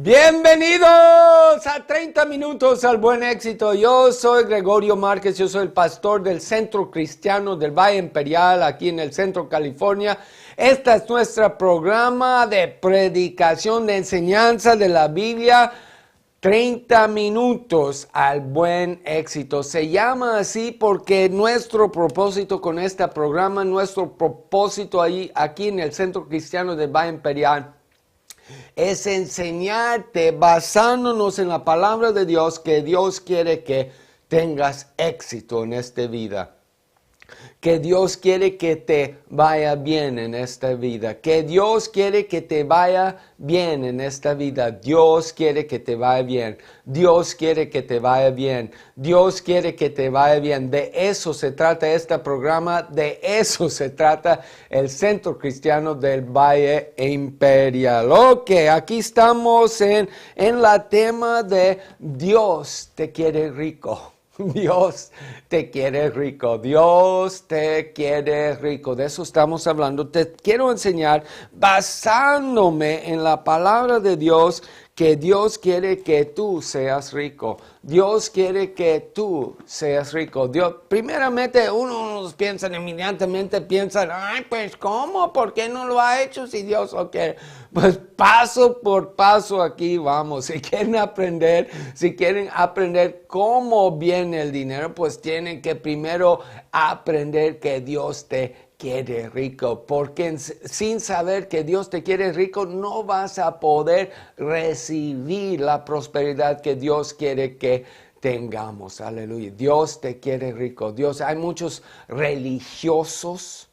Bienvenidos a 30 minutos al buen éxito. Yo soy Gregorio Márquez, yo soy el pastor del Centro Cristiano del Valle Imperial aquí en el Centro California. Este es nuestro programa de predicación, de enseñanza de la Biblia. 30 minutos al buen éxito. Se llama así porque nuestro propósito con este programa, nuestro propósito aquí en el Centro Cristiano del Valle Imperial, es enseñarte basándonos en la palabra de Dios que Dios quiere que tengas éxito en esta vida. Que Dios quiere que te vaya bien en esta vida. Que Dios quiere que te vaya bien en esta vida. Dios quiere que te vaya bien. Dios quiere que te vaya bien. Dios quiere que te vaya bien. De eso se trata este programa. De eso se trata el Centro Cristiano del Valle Imperial. Ok, aquí estamos en la tema de Dios te quiere rico. Dios te quiere rico, Dios te quiere rico, de eso estamos hablando. Te quiero enseñar basándome en la palabra de Dios que Dios quiere que tú seas rico. Dios quiere que tú seas rico. Dios, primeramente uno piensa inmediatamente, ay, pues ¿cómo? ¿Por qué no lo ha hecho si Dios lo quiere? Pues paso por paso aquí vamos. Si quieren aprender cómo viene el dinero, pues tienen que primero aprender que Dios te quiere rico, porque sin saber que Dios te quiere rico no vas a poder recibir la prosperidad que Dios quiere que tengamos. Aleluya. Dios te quiere rico. Hay muchos religiosos,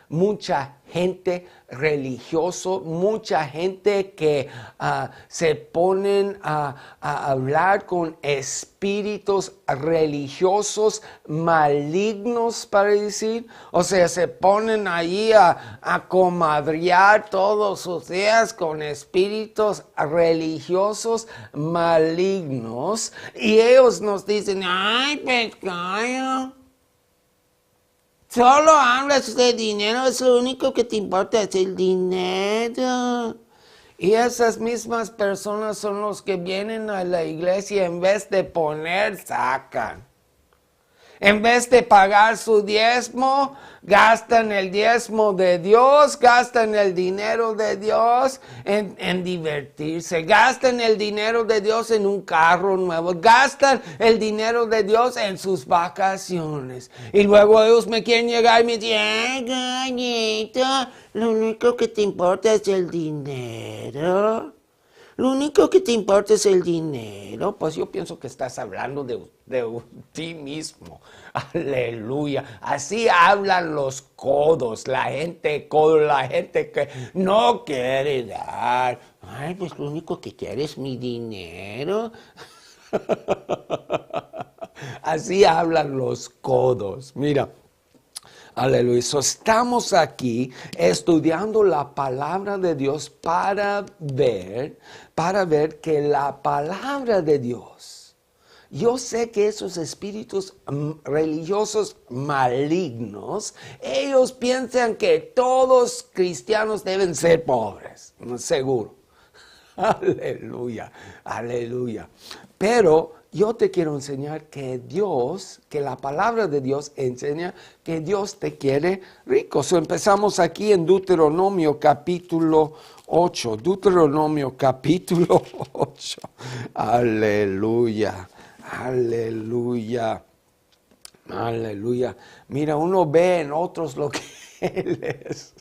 mucha gente religioso, mucha gente que se ponen a hablar con espíritus religiosos malignos, para decir. O sea, se ponen ahí a comadrear todos sus días con espíritus religiosos malignos. Y ellos nos dicen, ay, pecado. Solo hablas de dinero, es lo único que te importa, es el dinero. Y esas mismas personas son los que vienen a la iglesia en vez de sacan. En vez de pagar su diezmo, gastan el diezmo de Dios, gastan el dinero de Dios en divertirse, gastan el dinero de Dios en un carro nuevo, gastan el dinero de Dios en sus vacaciones. Y luego ellos me quieren llegar y me dicen, ay, gallito, lo único que te importa es el dinero. Lo único que te importa es el dinero. Pues yo pienso que estás hablando de ti mismo. Aleluya. Así hablan los codos, la gente que no quiere dar. Ay, pues lo único que quiere es mi dinero. Así hablan los codos. Mira. Aleluya. Estamos aquí estudiando la palabra de Dios para ver que la palabra de Dios, yo sé que esos espíritus religiosos malignos, ellos piensan que todos cristianos deben ser pobres, seguro. Aleluya, aleluya. Pero yo te quiero enseñar que la palabra de Dios enseña que Dios te quiere rico. Empezamos aquí en Deuteronomio capítulo 8. Deuteronomio capítulo 8. Aleluya, aleluya, aleluya. Mira, uno ve en otros lo que Él es.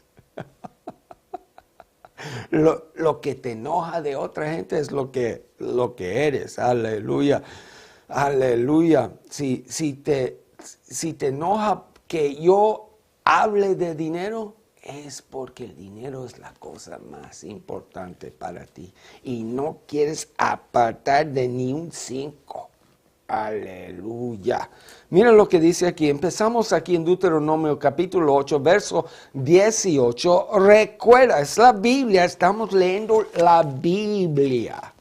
Lo que te enoja de otra gente es lo que eres. Aleluya. Aleluya. Si te enoja que yo hable de dinero, es porque el dinero es la cosa más importante para ti. Y no quieres apartar de ni un 5. Aleluya. Miren lo que dice aquí. Empezamos aquí en Deuteronomio capítulo 8, verso 18. Recuerda, es la Biblia, estamos leyendo la Biblia.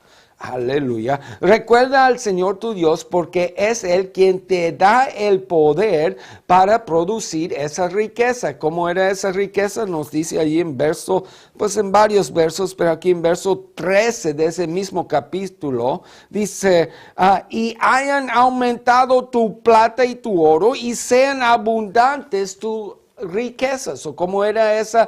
Aleluya. Recuerda al Señor tu Dios porque es Él quien te da el poder para producir esa riqueza. ¿Cómo era esa riqueza? Nos dice allí en verso, pues en varios versos, pero aquí en verso 13 de ese mismo capítulo, dice, y hayan aumentado tu plata y tu oro y sean abundantes tus riquezas. ¿O cómo era esa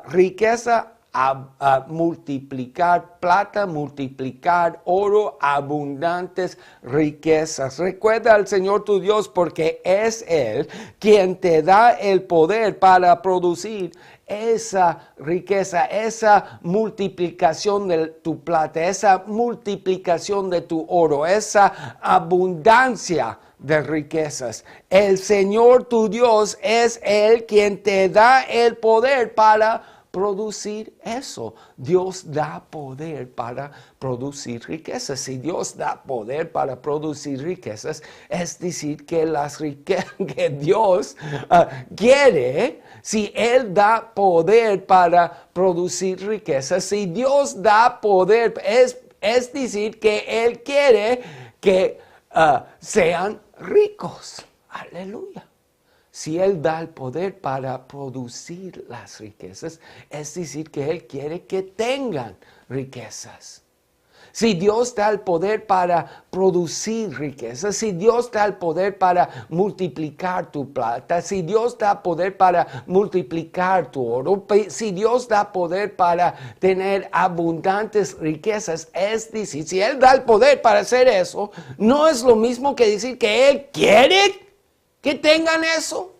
riqueza? A multiplicar plata, multiplicar oro, abundantes riquezas. Recuerda al Señor tu Dios porque es Él quien te da el poder para producir esa riqueza, esa multiplicación de tu plata, esa multiplicación de tu oro, esa abundancia de riquezas. El Señor tu Dios es Él quien te da el poder para producir eso. Dios da poder para producir riquezas. Si Dios da poder para producir riquezas, es decir que las riquezas que Dios quiere, si Él da poder para producir riquezas, si Dios da poder, es decir que Él quiere que sean ricos. Aleluya. Si Él da el poder para producir las riquezas, es decir que Él quiere que tengan riquezas. Si Dios da el poder para producir riquezas, si Dios da el poder para multiplicar tu plata, si Dios da poder para multiplicar tu oro, si Dios da poder para tener abundantes riquezas, es decir, si Él da el poder para hacer eso, no es lo mismo que decir que Él quiere que tengan eso.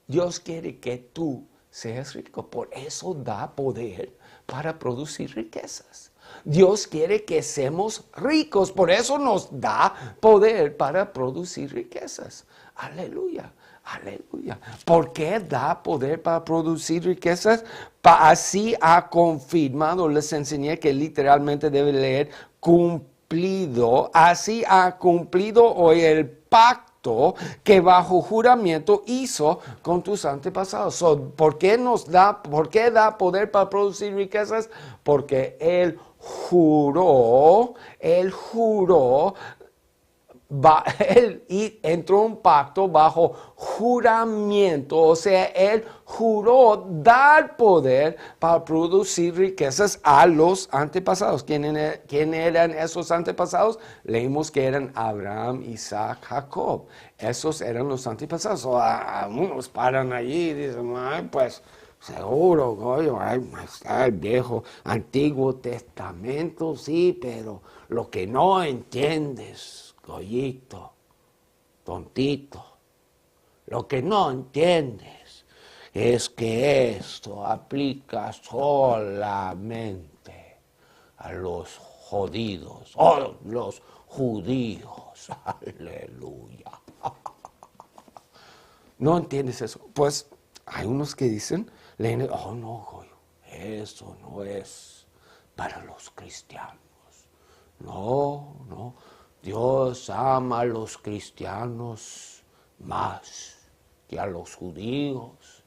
Dios quiere que tú seas rico, por eso da poder para producir riquezas. Dios quiere que seamos ricos, por eso nos da poder para producir riquezas. Aleluya, aleluya. ¿Por qué da poder para producir riquezas? Así ha confirmado, les enseñé que literalmente debe leer cumplido. Así ha cumplido hoy el pacto que bajo juramento hizo con tus antepasados. ¿Por qué da poder para producir riquezas? Porque Él juró, Él entró en un pacto bajo juramento, o sea, Él juró dar poder para producir riquezas a los antepasados. ¿Quién eran esos antepasados? Leímos que eran Abraham, Isaac, Jacob. Esos eran los antepasados. Unos paran allí y dicen, pues seguro, está el viejo, antiguo testamento, sí, pero lo que no entiendes, Goyito, tontito, lo que no entiendes es que esto aplica solamente a los jodidos, los judíos, aleluya. ¿No entiendes eso? Pues hay unos que dicen, no, Goyo, eso no es para los cristianos. No, Dios ama a los cristianos más que a los judíos.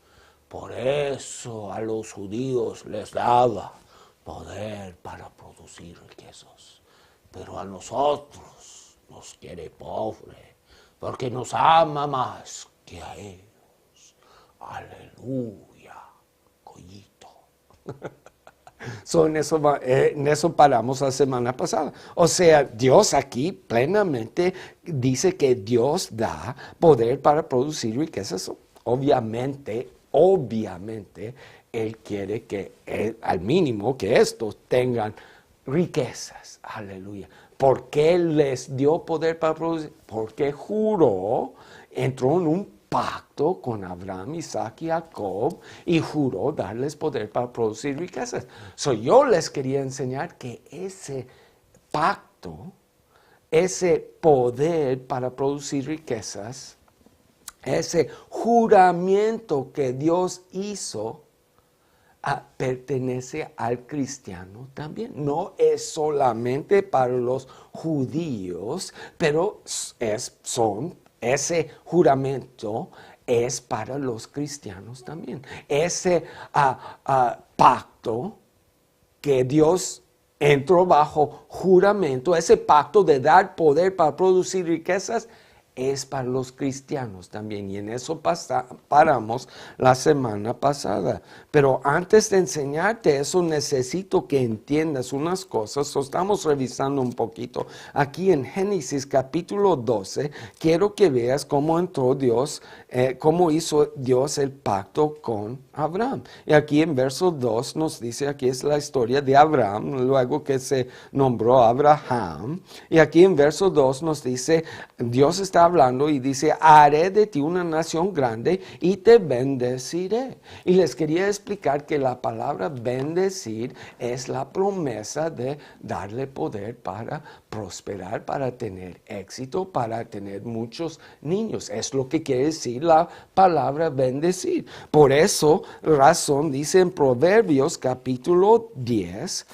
Por eso a los judíos les daba poder para producir riquezas. Pero a nosotros nos quiere pobre, porque nos ama más que a ellos. Aleluya, Goyito. En eso paramos la semana pasada. O sea, Dios aquí plenamente dice que Dios da poder para producir riquezas. Obviamente, Él quiere que, al mínimo, que estos tengan riquezas. Aleluya. ¿Por qué les dio poder para producir? Porque juró, entró en un pacto con Abraham, Isaac y Jacob y juró darles poder para producir riquezas. Yo les quería enseñar que ese pacto, ese poder para producir riquezas, ese juramento que Dios hizo, pertenece al cristiano también. No es solamente para los judíos, pero ese juramento es para los cristianos también. Ese pacto que Dios entró bajo juramento. Ese pacto de dar poder para producir riquezas es para los cristianos también, y en eso paramos la semana pasada. Pero antes de enseñarte eso, necesito que entiendas unas cosas. Estamos revisando un poquito aquí en Génesis capítulo 12. Quiero que veas cómo entró Dios, cómo hizo Dios el pacto con Abraham. Y aquí en verso 2 nos dice, aquí es la historia de Abraham, luego que se nombró Abraham. Y aquí en verso 2 nos dice, Dios está hablando y dice, haré de ti una nación grande y te bendeciré. Y les quería explicar que la palabra bendecir es la promesa de darle poder para prosperar, para tener éxito, para tener muchos niños. Es lo que quiere decir la palabra bendecir. Por eso razón dice en Proverbios capítulo 10,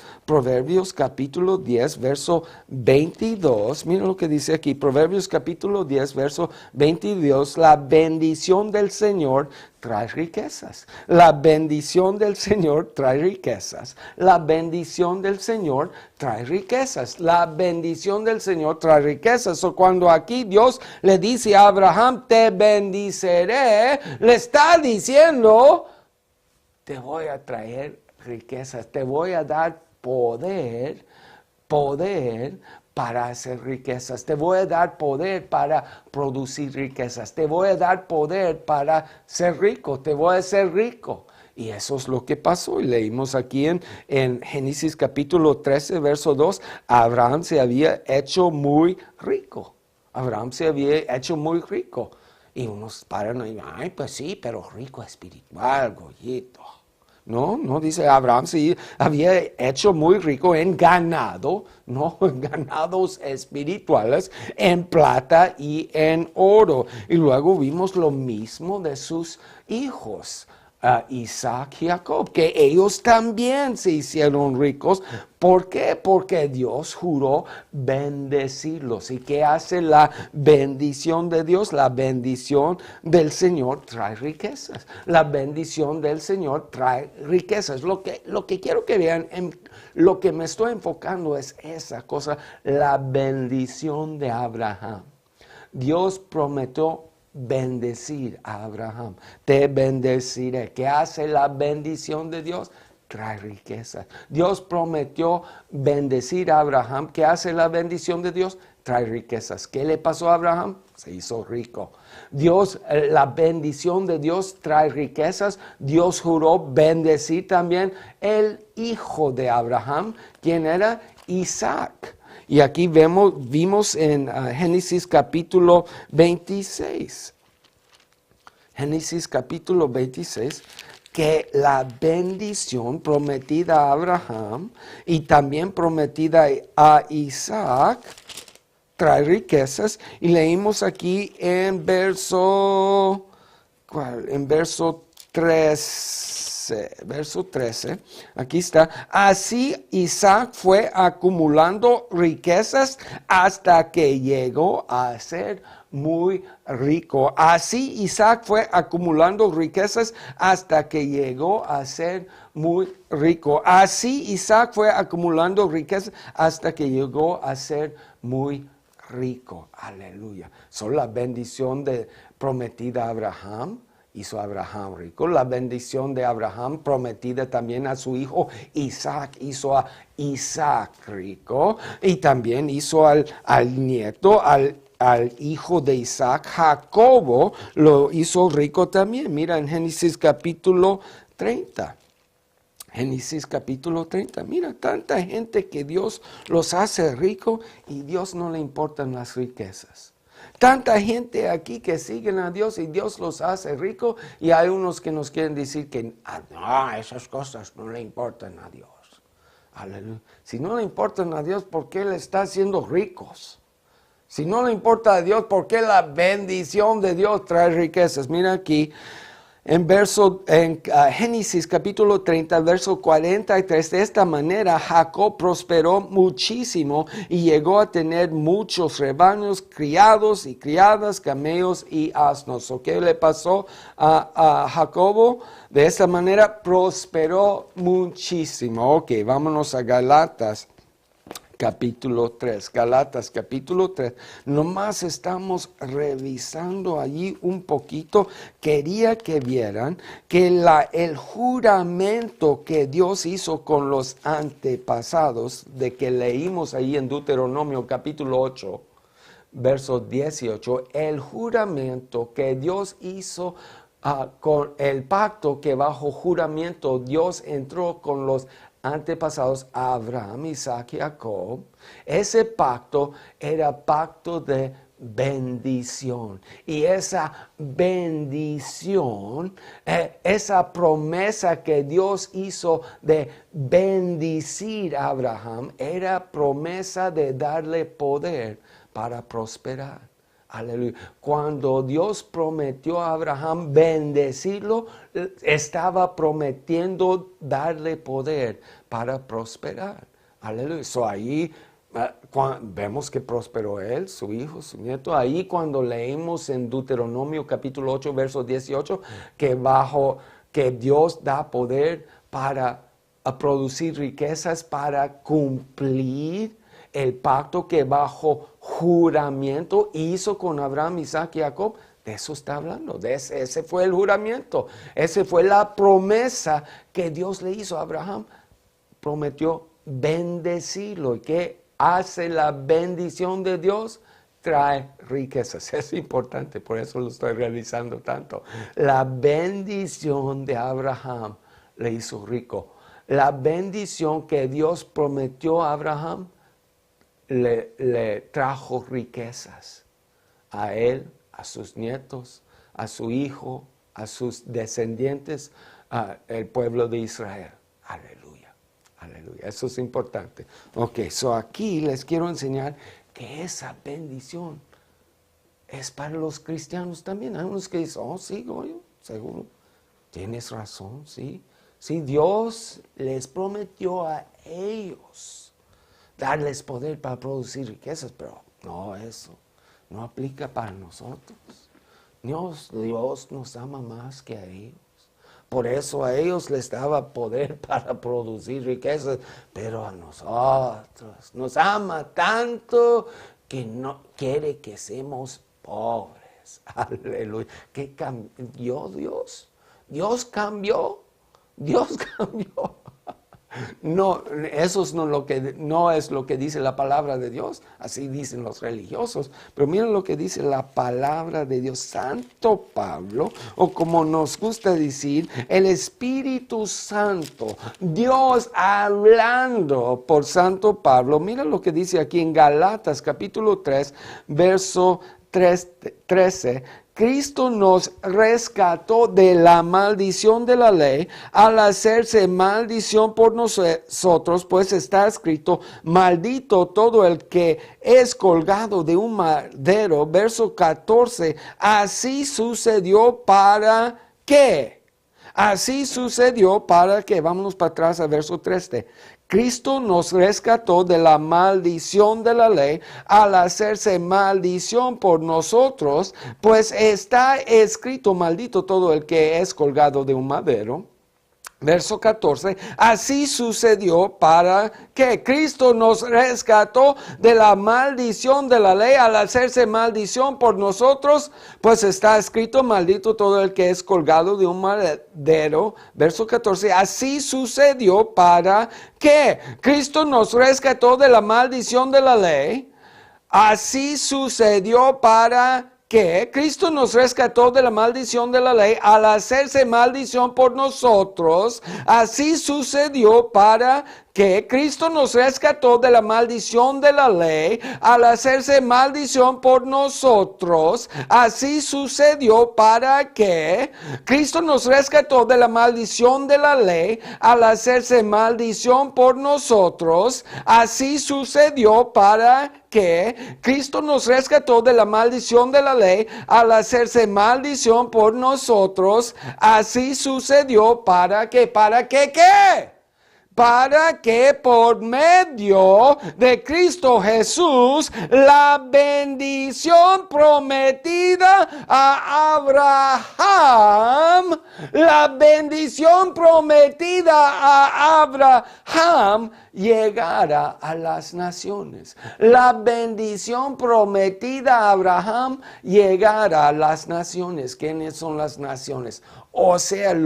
verso 22, miren lo que dice aquí, Proverbios capítulo 10, verso 22, la bendición del Señor trae riquezas. La bendición del Señor trae riquezas. La bendición del Señor trae riquezas. La bendición del Señor trae riquezas. O cuando aquí Dios le dice a Abraham, te bendiceré, le está diciendo, te voy a traer riquezas, te voy a dar poder para hacer riquezas, te voy a dar poder para producir riquezas, te voy a dar poder para ser rico, te voy a hacer rico. Y eso es lo que pasó. Y leímos aquí en Génesis capítulo 13, verso 2, Abraham se había hecho muy rico. Abraham se había hecho muy rico. Y unos paran y dicen, ay, pues sí, pero rico espiritual, Goyito. No, dice Abraham sí había hecho muy rico en ganado, en ganados espirituales, en plata y en oro. Y luego vimos lo mismo de sus hijos, Isaac y Jacob, que ellos también se hicieron ricos. ¿Por qué? Porque Dios juró bendecirlos. ¿Y qué hace la bendición de Dios? La bendición del Señor trae riquezas. La bendición del Señor trae riquezas. Lo que quiero que vean, lo que me estoy enfocando es esa cosa, la bendición de Abraham. Dios prometió bendecir a Abraham. Te bendeciré. ¿Qué hace la bendición de Dios? Trae riquezas. Dios prometió bendecir a Abraham. ¿Qué hace la bendición de Dios? Trae riquezas. ¿Qué le pasó a Abraham? Se hizo rico. La bendición de Dios trae riquezas. Dios juró bendecir también el hijo de Abraham. ¿Quién era? Isaac. Y aquí vimos en Génesis capítulo 26. Génesis capítulo 26, que la bendición prometida a Abraham y también prometida a Isaac trae riquezas. Y leímos aquí en verso 13, aquí está, así Isaac fue acumulando riquezas hasta que llegó a ser muy rico. Así Isaac fue acumulando riquezas hasta que llegó a ser muy rico. Así Isaac fue acumulando riquezas hasta que llegó a ser muy rico. Aleluya. Son la bendición prometida a Abraham. Hizo a Abraham rico. La bendición de Abraham prometida también a su hijo Isaac. Hizo a Isaac rico. Y también hizo al nieto, al hijo de Isaac, Jacobo, lo hizo rico también. Mira en Génesis capítulo 30. Génesis capítulo 30. Mira, tanta gente que Dios los hace rico y Dios no le importan las riquezas. Tanta gente aquí que siguen a Dios y Dios los hace ricos, y hay unos que nos quieren decir que no, esas cosas no le importan a Dios. Aleluya. Si no le importan a Dios, ¿por qué le está haciendo ricos? Si no le importa a Dios, ¿por qué la bendición de Dios trae riquezas? Mira aquí En Génesis capítulo 30, verso 43, de esta manera Jacob prosperó muchísimo y llegó a tener muchos rebaños, criados y criadas, camellos y asnos. ¿Qué le pasó a Jacobo? De esta manera prosperó muchísimo. Ok, vámonos a Galatas. Capítulo 3, Galatas capítulo 3, nomás estamos revisando allí un poquito. Quería que vieran que el juramento que Dios hizo con los antepasados, de que leímos ahí en Deuteronomio capítulo 8, verso 18, el juramento que Dios hizo con el pacto que bajo juramento Dios entró con los antepasados Abraham, Isaac y Jacob. Ese pacto era pacto de bendición, y esa bendición, esa promesa que Dios hizo de bendecir a Abraham, era promesa de darle poder para prosperar. Aleluya. Cuando Dios prometió a Abraham bendecirlo, estaba prometiendo darle poder para prosperar. Aleluya. So ahí vemos que prosperó él, su hijo, su nieto. Ahí cuando leímos en Deuteronomio capítulo 8, verso 18, que Dios da poder para producir riquezas, para cumplir el pacto que bajo juramento hizo con Abraham, Isaac y Jacob. De eso está hablando. Ese fue el juramento. Esa fue la promesa que Dios le hizo a Abraham. Prometió bendecirlo. ¿Y qué hace la bendición de Dios? Trae riquezas. Es importante, por eso lo estoy realizando tanto. La bendición de Abraham le hizo rico. La bendición que Dios prometió a Abraham le trajo riquezas a él, a sus nietos, a su hijo, a sus descendientes, el pueblo de Israel. Aleluya, aleluya. Eso es importante. Ok, so aquí les quiero enseñar que esa bendición es para los cristianos también. Hay unos que dicen, oh sí, Goyo, seguro, tienes razón, sí. Sí, Dios les prometió a ellos darles poder para producir riquezas, pero no, eso no aplica para nosotros. Dios nos ama más que a ellos. Por eso a ellos les daba poder para producir riquezas, pero a nosotros nos ama tanto que no quiere que seamos pobres. Aleluya. ¿Qué cambió Dios? Dios cambió. Dios cambió. No, eso no es lo que dice la palabra de Dios, así dicen los religiosos, pero miren lo que dice la palabra de Dios. Santo Pablo, o como nos gusta decir, el Espíritu Santo, Dios hablando por Santo Pablo. Miren lo que dice aquí en Galatas capítulo 3, verso 13. Cristo nos rescató de la maldición de la ley al hacerse maldición por nosotros, pues está escrito, maldito todo el que es colgado de un madero. Verso 14, así sucedió para ¿qué? Así sucedió para que, vámonos para atrás al verso 13. Cristo nos rescató de la maldición de la ley al hacerse maldición por nosotros, pues está escrito, maldito todo el que es colgado de un madero. Verso 14, así sucedió para que Cristo nos rescató de la maldición de la ley al hacerse maldición por nosotros, pues está escrito, maldito todo el que es colgado de un madero. Verso 14, así sucedió para que Cristo nos rescató de la maldición de la ley. Así sucedió para que Cristo nos rescató de la maldición de la ley al hacerse maldición por nosotros. Así sucedió para que Cristo nos rescató de la maldición de la ley al hacerse maldición por nosotros. Así sucedió para que Cristo nos rescató de la maldición de la ley al hacerse maldición por nosotros. Así sucedió para que Cristo nos rescató de la maldición de la ley al hacerse maldición por nosotros. Así sucedió para que ¿qué? Para que por medio de Cristo Jesús la bendición prometida a Abraham, llegara a las naciones. La bendición prometida a Abraham llegara a las naciones. ¿Quiénes son las naciones? O sea,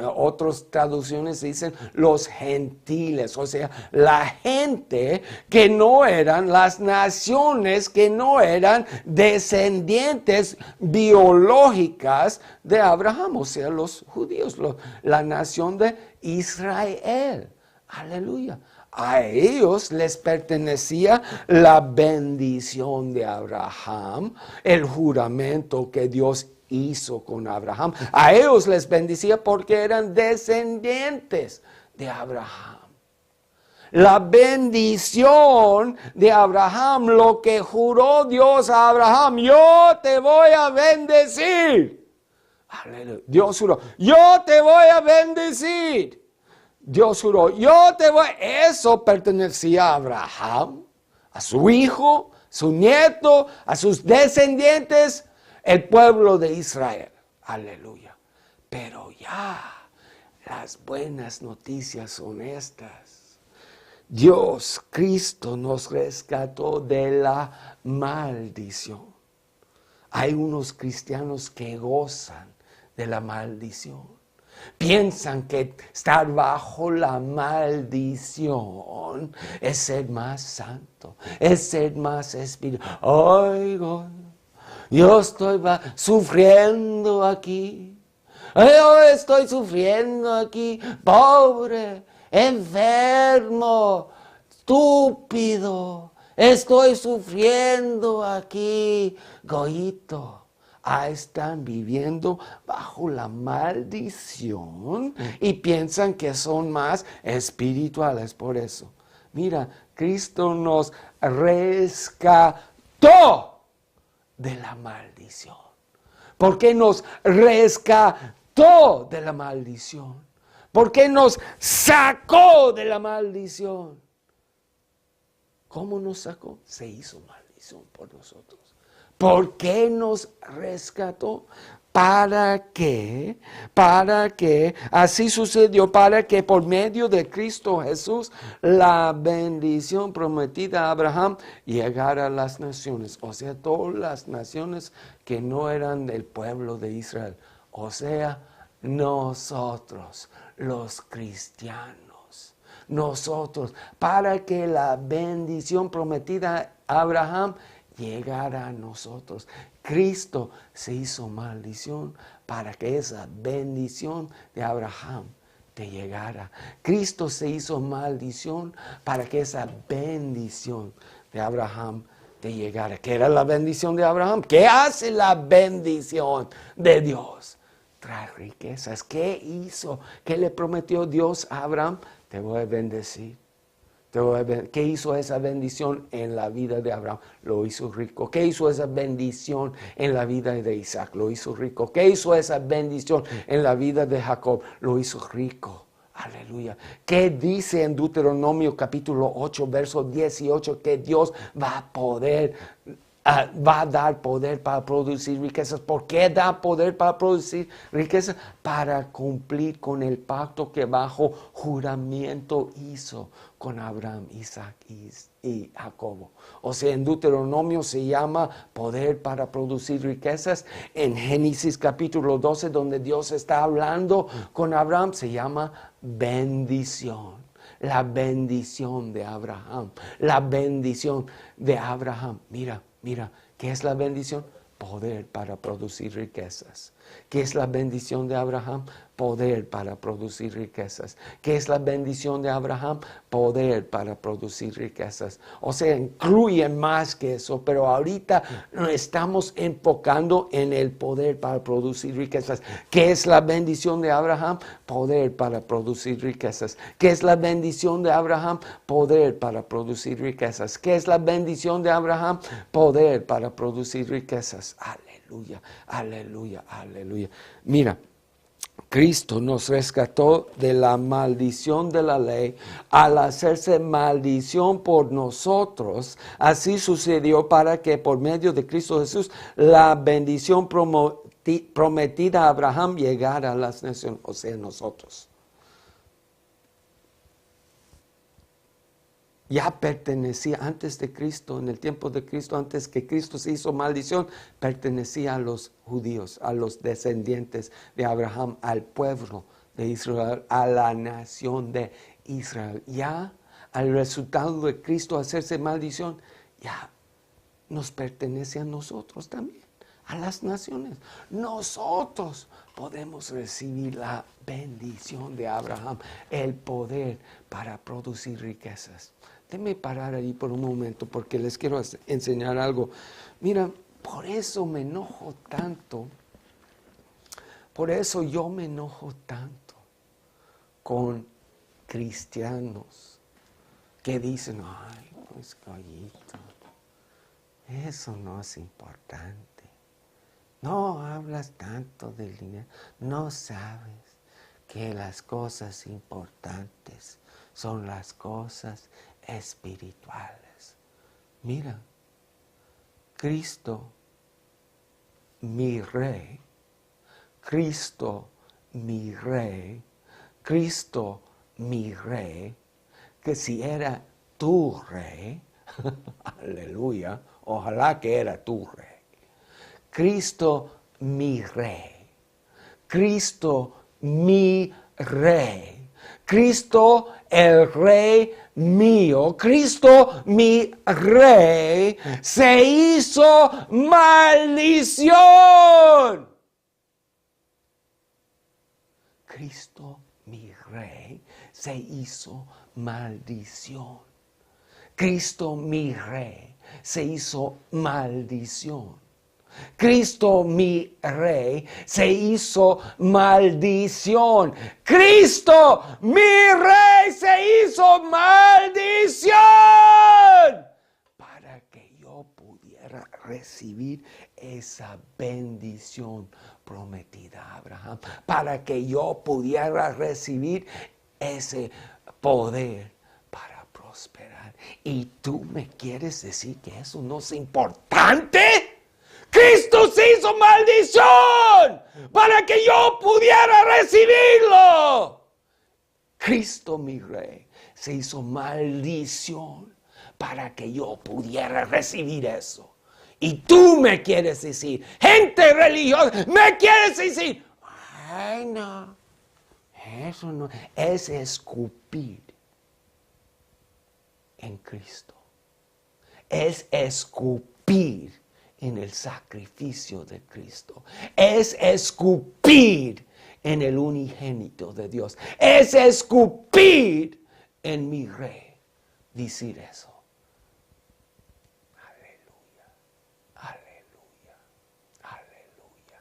otras traducciones dicen los gentiles, o sea, la gente que no eran, las naciones que no eran descendientes biológicas de Abraham, o sea, los judíos, la nación de Israel. Aleluya. A ellos les pertenecía la bendición de Abraham, el juramento que Dios hizo con Abraham. A ellos les bendecía porque eran descendientes de Abraham. La bendición de Abraham, lo que juró Dios a Abraham, yo te voy a bendecir. Aleluya. Dios juró, yo te voy a bendecir. Dios juró, eso pertenecía a Abraham, a su hijo, su nieto, a sus descendientes, el pueblo de Israel. Aleluya. Pero ya, las buenas noticias son estas. Dios, Cristo, nos rescató de la maldición. Hay unos cristianos que gozan de la maldición. Piensan que estar bajo la maldición es ser más santo, es ser más espiritual. Oigo, yo estoy sufriendo aquí. Yo estoy sufriendo aquí, pobre, enfermo, estúpido. Estoy sufriendo aquí, Goyito. Están viviendo bajo la maldición y piensan que son más espirituales por eso. Mira, Cristo nos rescató de la maldición. ¿Por qué nos rescató de la maldición? ¿Por qué nos sacó de la maldición? ¿Cómo nos sacó? Se hizo maldición por nosotros. ¿Por qué nos rescató? ¿Para qué? Así sucedió, para que por medio de Cristo Jesús la bendición prometida a Abraham llegara a las naciones. O sea, todas las naciones que no eran del pueblo de Israel. O sea, nosotros, los cristianos. Nosotros, para que la bendición prometida a Abraham llegara a nosotros. Cristo se hizo maldición para que esa bendición de Abraham te llegara. Cristo se hizo maldición para que esa bendición de Abraham te llegara. ¿Qué era la bendición de Abraham? ¿Qué hace la bendición de Dios? Trae riquezas. ¿Qué hizo? ¿Qué le prometió Dios a Abraham? Te voy a bendecir. ¿Qué hizo esa bendición en la vida de Abraham? Lo hizo rico. ¿Qué hizo esa bendición en la vida de Isaac? Lo hizo rico. ¿Qué hizo esa bendición en la vida de Jacob? Lo hizo rico. Aleluya. ¿Qué dice en Deuteronomio capítulo 8, verso 18? Que Dios va a dar poder para producir riquezas. ¿Por qué da poder para producir riquezas? Para cumplir con el pacto que bajo juramento hizo con Abraham, Isaac y Jacobo. O sea, en Deuteronomio se llama poder para producir riquezas. En Génesis capítulo 12, donde Dios está hablando con Abraham, se llama bendición. La bendición de Abraham. La bendición de Abraham. Mira, ¿qué es la bendición? Poder para producir riquezas. ¿Qué es la bendición de Abraham? Poder para producir riquezas. ¿Qué es la bendición de Abraham? Poder para producir riquezas. O sea, incluye más que eso, pero ahorita nos estamos enfocando en el poder para producir riquezas. ¿Qué es la bendición de Abraham? Poder para producir riquezas. ¿Qué es la bendición de Abraham? Poder para producir riquezas. ¿Qué es la bendición de Abraham? Poder para producir riquezas. Aleluya, aleluya, aleluya. Mira, Cristo nos rescató de la maldición de la ley al hacerse maldición por nosotros. Así sucedió para que por medio de Cristo Jesús la bendición prometida a Abraham llegara a las naciones, o sea, nosotros. Ya pertenecía antes de Cristo, en el tiempo de Cristo, antes que Cristo se hizo maldición, pertenecía a los judíos, a los descendientes de Abraham, al pueblo de Israel, a la nación de Israel. Ya al resultado de Cristo hacerse maldición, ya nos pertenece a nosotros también, a las naciones. Nosotros podemos recibir la bendición de Abraham, el poder para producir riquezas. Déjenme parar ahí por un momento porque les quiero enseñar algo. Mira, por eso me enojo tanto. Por eso yo me enojo tanto con cristianos que dicen, ay, pues Goyito, eso no es importante. No hablas tanto del dinero. No sabes que las cosas importantes son las cosas espirituales. Mira, Cristo, mi Rey, Cristo, mi Rey, Cristo, mi Rey, que si era tu Rey, aleluya, ojalá que era tu Rey. Cristo, mi Rey, Cristo, mi Rey, Cristo, el Rey mío, Cristo, mi Rey, se hizo maldición. Cristo, mi Rey, se hizo maldición. Cristo, mi Rey, se hizo maldición. Cristo, mi Rey, se hizo maldición. Cristo, mi Rey, se hizo maldición. Para que yo pudiera recibir esa bendición prometida a Abraham. Para que yo pudiera recibir ese poder para prosperar. ¿Y tú me quieres decir que eso no es importante? Cristo se hizo maldición para que yo pudiera recibirlo. Cristo, mi Rey, se hizo maldición para que yo pudiera recibir eso. Y tú me quieres decir, gente religiosa, me quieres decir, ay no, eso no, es escupir en Cristo. Es escupir en el sacrificio de Cristo. Es escupir en el unigénito de Dios. Es escupir en mi Rey. Decir eso. Aleluya. Aleluya. Aleluya.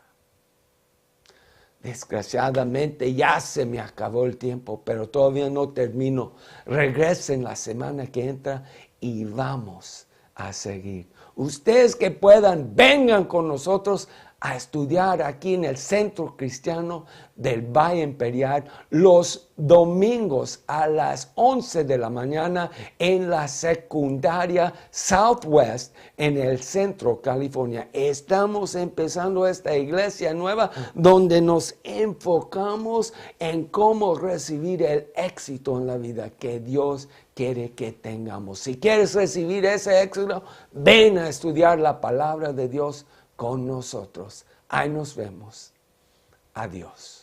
Desgraciadamente ya se me acabó el tiempo, pero todavía no termino. Regresen la semana que entra y vamos a seguir. Ustedes que puedan, vengan con nosotros a estudiar aquí en el Centro Cristiano del Valle Imperial los domingos a las 11 de la mañana en la secundaria Southwest en el Centro California. Estamos empezando esta iglesia nueva donde nos enfocamos en cómo recibir el éxito en la vida que Dios quiere que tengamos. Si quieres recibir ese éxito, ven a estudiar la palabra de Dios con nosotros. Ahí nos vemos. Adiós.